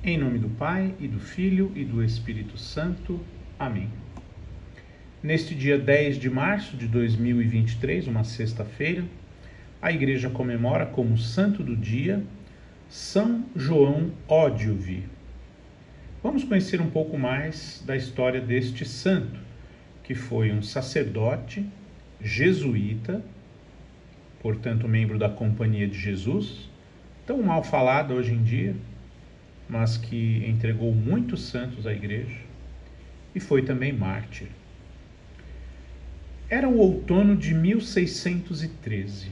Em nome do Pai, e do Filho, e do Espírito Santo. Amém. Neste dia 10 de março de 2023, uma sexta-feira, a Igreja comemora como santo do dia São João Ódiovi. Vamos conhecer um pouco mais da história deste santo, que foi um sacerdote jesuíta, portanto membro da Companhia de Jesus, tão mal falado hoje em dia, mas que entregou muitos santos à igreja e foi também mártir. Era o outono de 1613.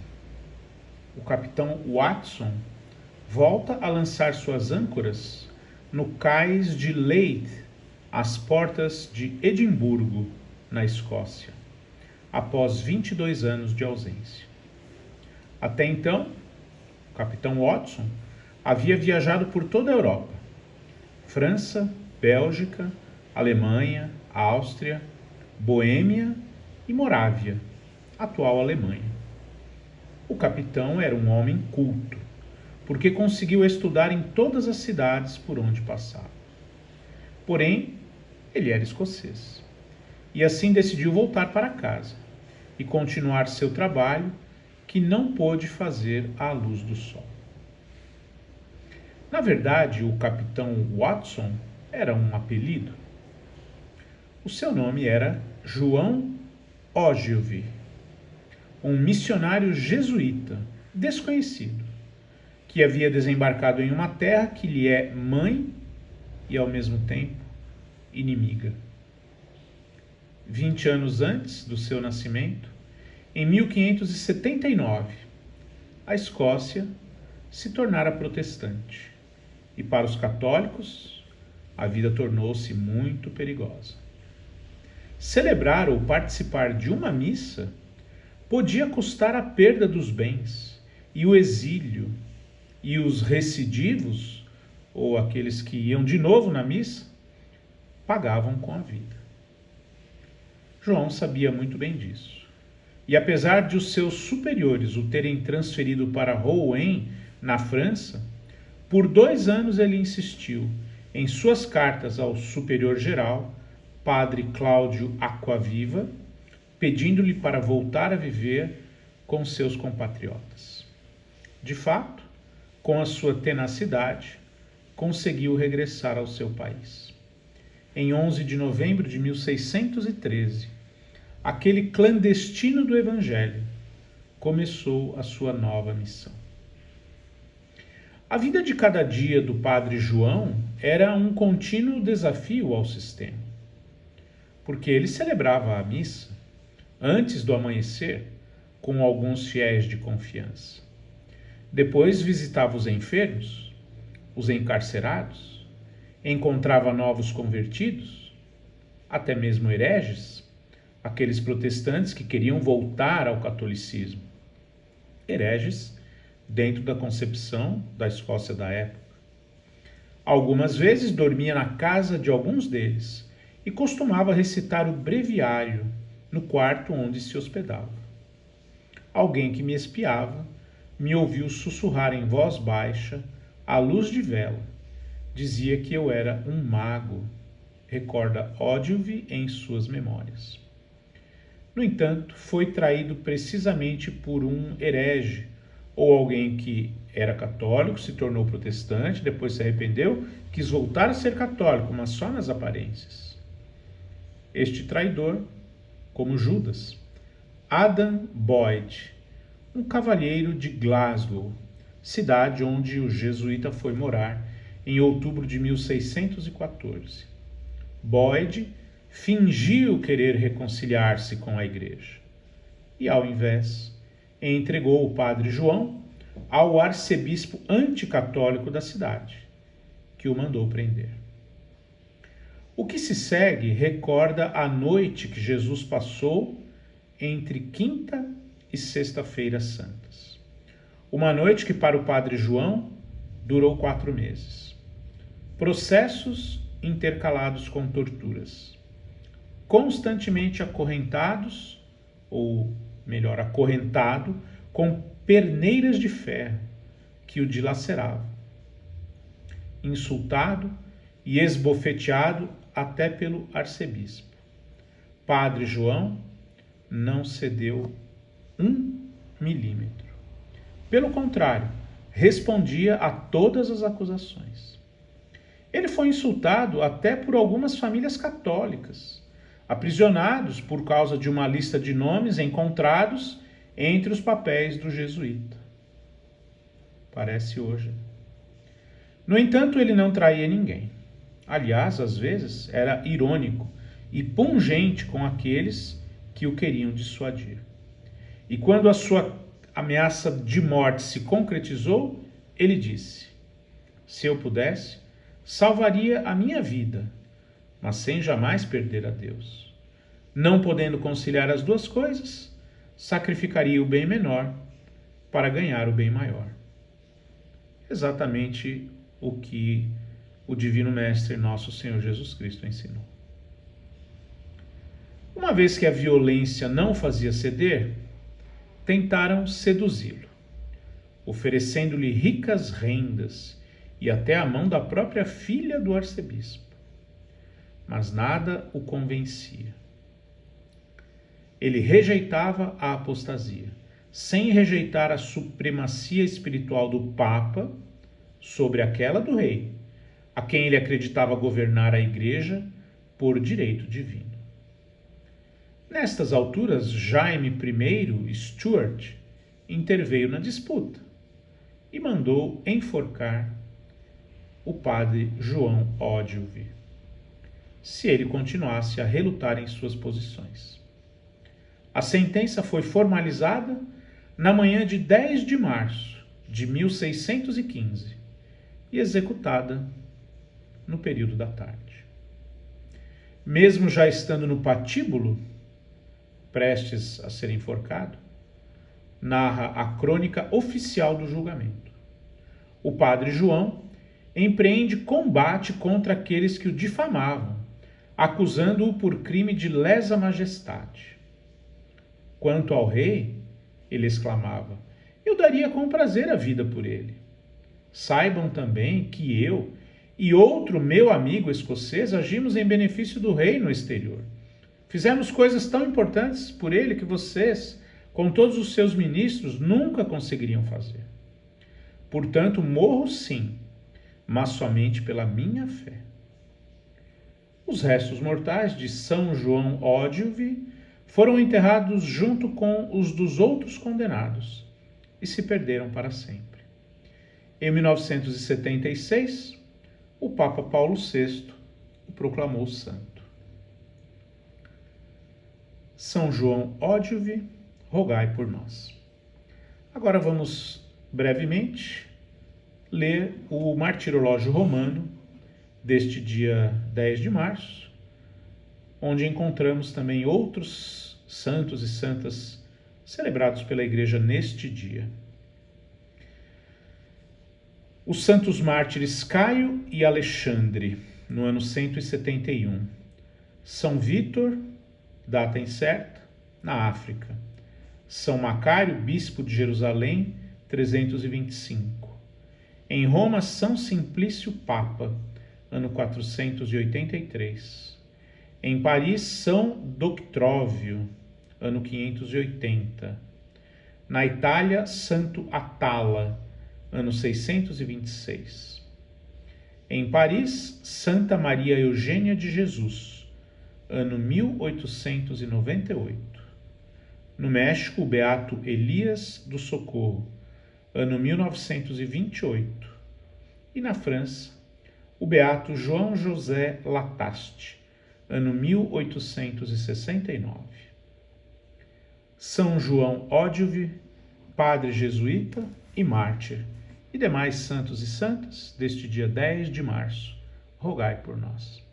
O capitão Watson volta a lançar suas âncoras no cais de Leith, às portas de Edimburgo, na Escócia, após 22 anos de ausência. Até então, o capitão Watson havia viajado por toda a Europa: França, Bélgica, Alemanha, Áustria, Boêmia e Morávia, atual Alemanha. O capitão era um homem culto, porque conseguiu estudar em todas as cidades por onde passava. Porém, ele era escocês, e assim decidiu voltar para casa e continuar seu trabalho, que não pôde fazer à luz do sol. Na verdade, o capitão Watson era um apelido. O seu nome era João Ódiovi, um missionário jesuíta desconhecido, que havia desembarcado em uma terra que lhe é mãe e, ao mesmo tempo, inimiga. 20 anos antes do seu nascimento, em 1579, a Escócia se tornara protestante, e para os católicos a vida tornou-se muito perigosa. Celebrar ou participar de uma missa podia custar a perda dos bens e o exílio, e os recidivos, ou aqueles que iam de novo na missa, pagavam com a vida. João sabia muito bem disso. E apesar de os seus superiores o terem transferido para Rouen, na França, por 2 anos ele insistiu em suas cartas ao superior-geral, padre Cláudio Aquaviva, pedindo-lhe para voltar a viver com seus compatriotas. De fato, com a sua tenacidade, conseguiu regressar ao seu país. Em 11 de novembro de 1613, aquele clandestino do Evangelho começou a sua nova missão. A vida de cada dia do padre João era um contínuo desafio ao sistema, porque ele celebrava a missa antes do amanhecer com alguns fiéis de confiança. Depois visitava os enfermos, os encarcerados, encontrava novos convertidos, até mesmo hereges, aqueles protestantes que queriam voltar ao catolicismo. Hereges dentro da concepção da Escócia da época. Algumas vezes dormia na casa de alguns deles e costumava recitar o breviário no quarto onde se hospedava. Alguém que me espiava me ouviu sussurrar em voz baixa, à luz de vela. Dizia que eu era um mago, recorda Ódiovi em suas memórias. No entanto, foi traído precisamente por um herege, ou alguém que era católico, se tornou protestante, depois se arrependeu, quis voltar a ser católico, mas só nas aparências. Este traidor, como Judas, Adam Boyd, um cavalheiro de Glasgow, cidade onde o jesuíta foi morar em outubro de 1614. Boyd fingiu querer reconciliar-se com a igreja e, ao invés, entregou o padre João ao arcebispo anticatólico da cidade, que o mandou prender. O que se segue recorda a noite que Jesus passou entre quinta e sexta-feira santas. Uma noite que para o padre João durou 4 meses. Processos intercalados com torturas. Constantemente acorrentados, ou melhor, acorrentado, com perneiras de ferro que o dilaceravam. insultado e esbofeteado até pelo arcebispo. Padre João não cedeu 1 milímetro. Pelo contrário, respondia a todas as acusações. Ele foi insultado até por algumas famílias católicas, aprisionados por causa de uma lista de nomes encontrados entre os papéis do jesuíta. Parece hoje. No entanto, ele não traía ninguém. Aliás, às vezes, era irônico e pungente com aqueles que o queriam dissuadir. E quando a sua ameaça de morte se concretizou, ele disse: se eu pudesse, salvaria a minha vida, mas sem jamais perder a Deus. Não podendo conciliar as duas coisas, sacrificaria o bem menor para ganhar o bem maior. Exatamente o que o Divino Mestre, nosso Senhor Jesus Cristo, ensinou. Uma vez que a violência não o fazia ceder, tentaram seduzi-lo, oferecendo-lhe ricas rendas e até a mão da própria filha do arcebispo. Mas nada o convencia. Ele rejeitava a apostasia, sem rejeitar a supremacia espiritual do Papa sobre aquela do rei, a quem ele acreditava governar a Igreja por direito divino. Nestas alturas, Jaime I Stuart interveio na disputa e mandou enforcar o padre João Ogilvy, se ele continuasse a relutar em suas posições. A sentença foi formalizada na manhã de 10 de março de 1615 e executada no período da tarde. Mesmo já estando no patíbulo, prestes a ser enforcado, narra a crônica oficial do julgamento. O padre João empreende combate contra aqueles que o difamavam, acusando-o por crime de lesa majestade. Quanto ao rei, ele exclamava: eu daria com prazer a vida por ele. Saibam também que eu e outro meu amigo escocês agimos em benefício do rei no exterior. Fizemos coisas tão importantes por ele que vocês, com todos os seus ministros, nunca conseguiriam fazer. Portanto, morro sim, mas somente pela minha fé. Os restos mortais de São João Ogilvy foram enterrados junto com os dos outros condenados e se perderam para sempre. Em 1976, o Papa Paulo VI o proclamou santo. São João Ogilvy, rogai por nós. Agora vamos brevemente ler o Martirológio Romano deste dia 10 de março, onde encontramos também outros santos e santas celebrados pela Igreja neste dia. Os santos mártires Caio e Alexandre, no ano 171. São Vítor, data incerta, na África. São Macário, bispo de Jerusalém, 325. Em Roma, São Simplício, papa, ano 483. Em Paris, São Doctróvio, ano 580. Na Itália, Santo Atala, ano 626. Em Paris, Santa Maria Eugênia de Jesus, ano 1898. No México, o beato Elias do Socorro, ano 1928. E na França, o beato João José Lataste, ano 1869. São João Ogilvy, padre jesuíta e mártir, e demais santos e santas deste dia 10 de março, rogai por nós.